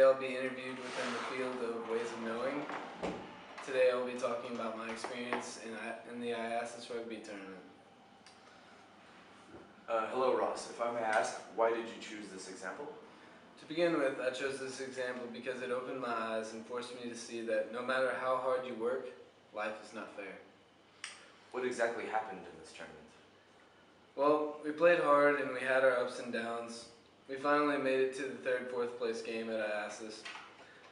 I'll be interviewed within the field of ways of knowing. Today I'll be talking about my experience in the IASIS rugby tournament. Hello Ross, if I may ask, why did you choose this example? To begin with, I chose this example because it opened my eyes and forced me to see that no matter how hard you work, life is not fair. What exactly happened in this tournament? Well, we played hard and we had our ups and downs. We finally made it to the third, fourth place game at IASIS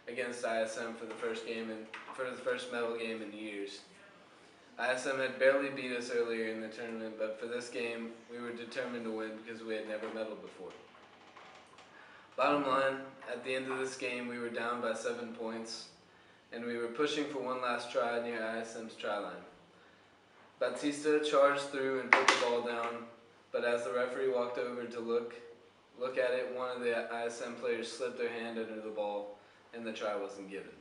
against ISM for the first medal game in years. ISM had barely beat us earlier in the tournament, but for this game, we were determined to win because we had never medaled before. Bottom line, at the end of this game, we were down by 7 points, and we were pushing for one last try near ISM's try line. Batista charged through and put the ball down, but as the referee walked over to look at it, one of the ISM players slipped their hand under the ball, and the try wasn't given.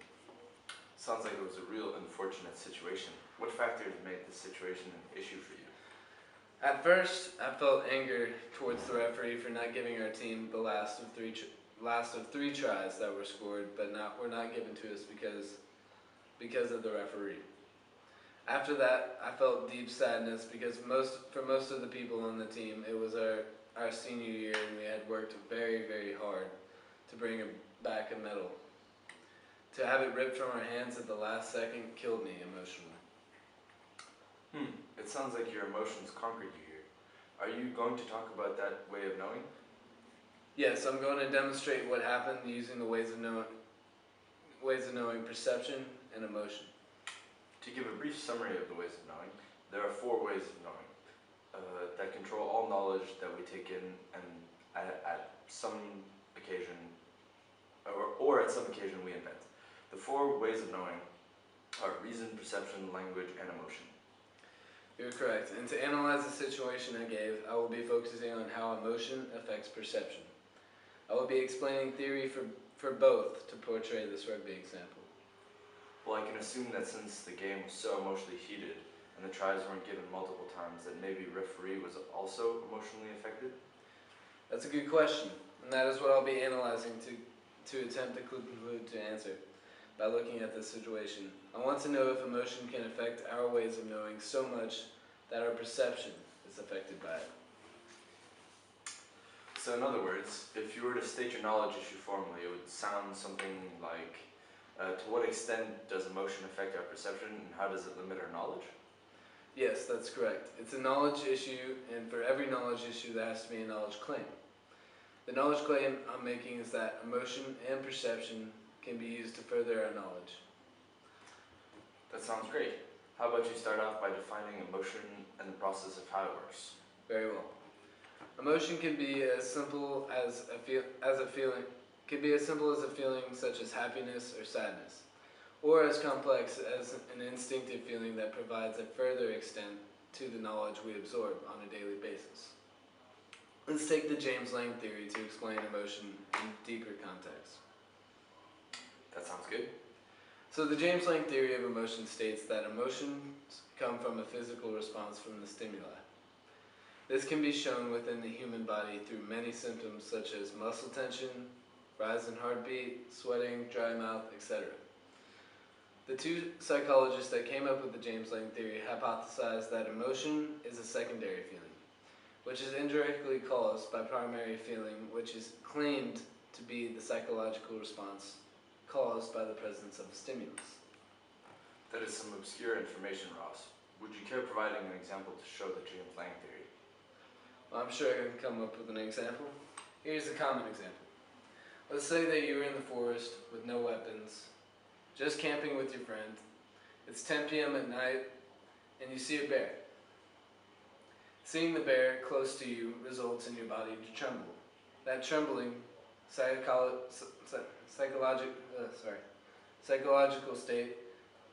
Sounds like it was a real unfortunate situation. What factors made this situation an issue for you? At first, I felt anger towards the referee for not giving our team the last of three tries that were scored, but were not given to us because of the referee. After that, I felt deep sadness because for most of the people on the team, it was our senior year and we had worked very, very hard to bring back a medal. To have it ripped from our hands at the last second killed me emotionally. It sounds like your emotions conquered you here. Are you going to talk about that way of knowing? Yes, I'm going to demonstrate what happened using the ways of knowing perception and emotion. To give a brief summary of the ways of knowing, there are 4 ways of knowing that control all knowledge that we take in and at some occasion, or at some occasion we invent. The 4 ways of knowing are reason, perception, language, and emotion. You're correct, and to analyze the situation I gave, I will be focusing on how emotion affects perception. I will be explaining theory for both to portray this rugby example. Well, I can assume that since the game was so emotionally heated and the tries weren't given multiple times, that maybe referee was also emotionally affected? That's a good question, and that is what I'll be analyzing to attempt to conclude to answer by looking at this situation. I want to know if emotion can affect our ways of knowing so much that our perception is affected by it. So in other words, if you were to state your knowledge issue formally, it would sound something like, to what extent does emotion affect our perception and how does it limit our knowledge? Yes, that's correct. It's a knowledge issue, and for every knowledge issue there has to be a knowledge claim. The knowledge claim I'm making is that emotion and perception can be used to further our knowledge. That sounds great. How about you start off by defining emotion and the process of how it works? Very well. Emotion can be as simple as a feeling. Can be as simple as a feeling such as happiness or sadness, or as complex as an instinctive feeling that provides a further extent to the knowledge we absorb on a daily basis. Let's take the James Lang theory to explain emotion in deeper context. That sounds good. So the James Lang theory of emotion states that emotions come from a physical response from the stimuli. This can be shown within the human body through many symptoms such as muscle tension, rise in heartbeat, sweating, dry mouth, etc. The 2 psychologists that came up with the James Lang theory hypothesized that emotion is a secondary feeling, which is indirectly caused by primary feeling, which is claimed to be the psychological response caused by the presence of a stimulus. That is some obscure information, Ross. Would you care providing an example to show the James Lang theory? Well, I'm sure I can come up with an example. Here's a common example. Let's say that you were in the forest with no weapons, just camping with your friend. It's 10 p.m. at night, and you see a bear. Seeing the bear close to you results in your body to tremble. That trembling psychological state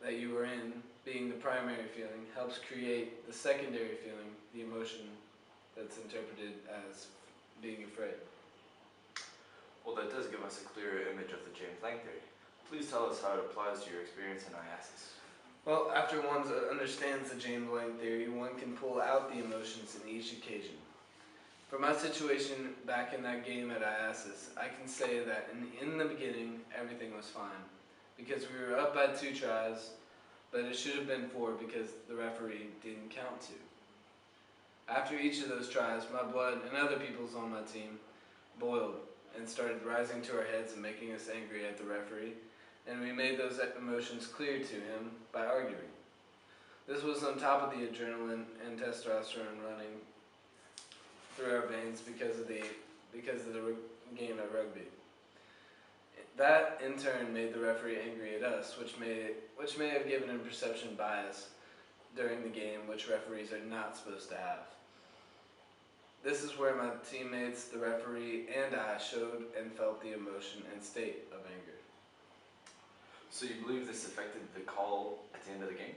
that you were in, being the primary feeling, helps create the secondary feeling, the emotion that's interpreted as being afraid. Well, that does give us a clearer image of the James Lang theory. Please tell us how it applies to your experience in IASIS. Well, after one understands the James Lang theory, one can pull out the emotions in each occasion. For my situation back in that game at IASIS, I can say that in the beginning, everything was fine. Because we were up by 2 tries, but it should have been 4 because the referee didn't count 2. After each of those tries, my blood and other people's on my team boiled and started rising to our heads and making us angry at the referee, and we made those emotions clear to him by arguing. This was on top of the adrenaline and testosterone running through our veins because of the game of rugby. That in turn made the referee angry at us, which may have given him perception bias during the game, which referees are not supposed to have. This is where my teammates, the referee, and I showed and felt the emotion and state of anger. So you believe this affected the call at the end of the game?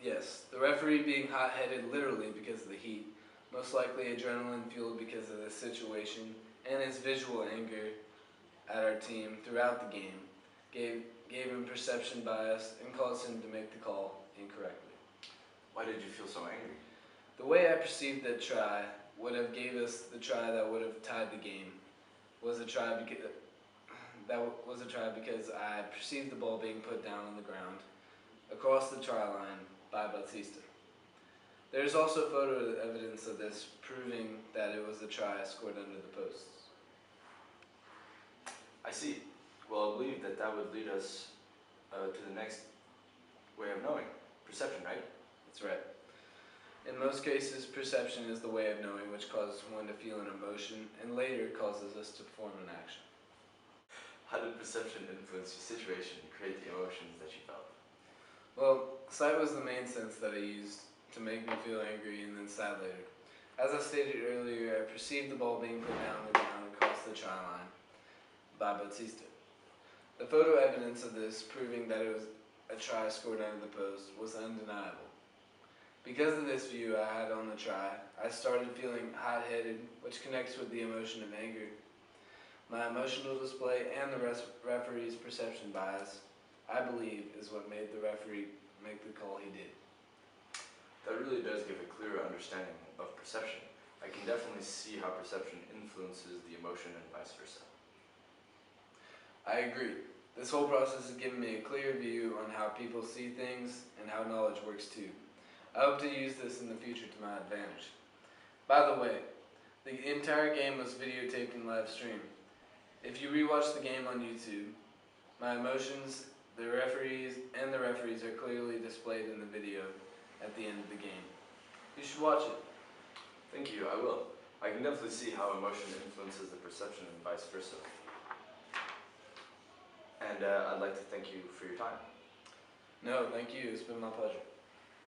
Yes, the referee being hot-headed literally because of the heat, most likely adrenaline fueled because of the situation, and his visual anger at our team throughout the game gave him perception bias and caused him to make the call incorrectly. Why did you feel so angry? The way I perceived that try would have gave us the try that would have tied the game was a try because I perceived the ball being put down on the ground across the try line by Bautista. There is also photo evidence of this proving that it was a try scored under the posts. I see. Well, I believe that would lead us to the next way of knowing. Perception, right? That's right. In most cases, perception is the way of knowing which causes one to feel an emotion and later causes us to perform an action. How did perception influence your situation and create the emotions that you felt? Well, sight was the main sense that I used to make me feel angry and then sad later. As I stated earlier, I perceived the ball being put down and down across the try line by Bautista. The photo evidence of this proving that it was a try scored under the post was undeniable. Because of this view I had on the try, I started feeling hot-headed, which connects with the emotion of anger. My emotional display and the referee's perception bias, I believe, is what made the referee make the call he did. That really does give a clearer understanding of perception. I can definitely see how perception influences the emotion and vice versa. I agree. This whole process has given me a clear view on how people see things and how knowledge works too. I hope to use this in the future to my advantage. By the way, the entire game was videotaped and live streamed. If you rewatch the game on YouTube, my emotions, the referees are clearly displayed in the video at the end of the game. You should watch it. Thank you, I will. I can definitely see how emotion influences the perception and vice versa. And I'd like to thank you for your time. No, thank you. It's been my pleasure.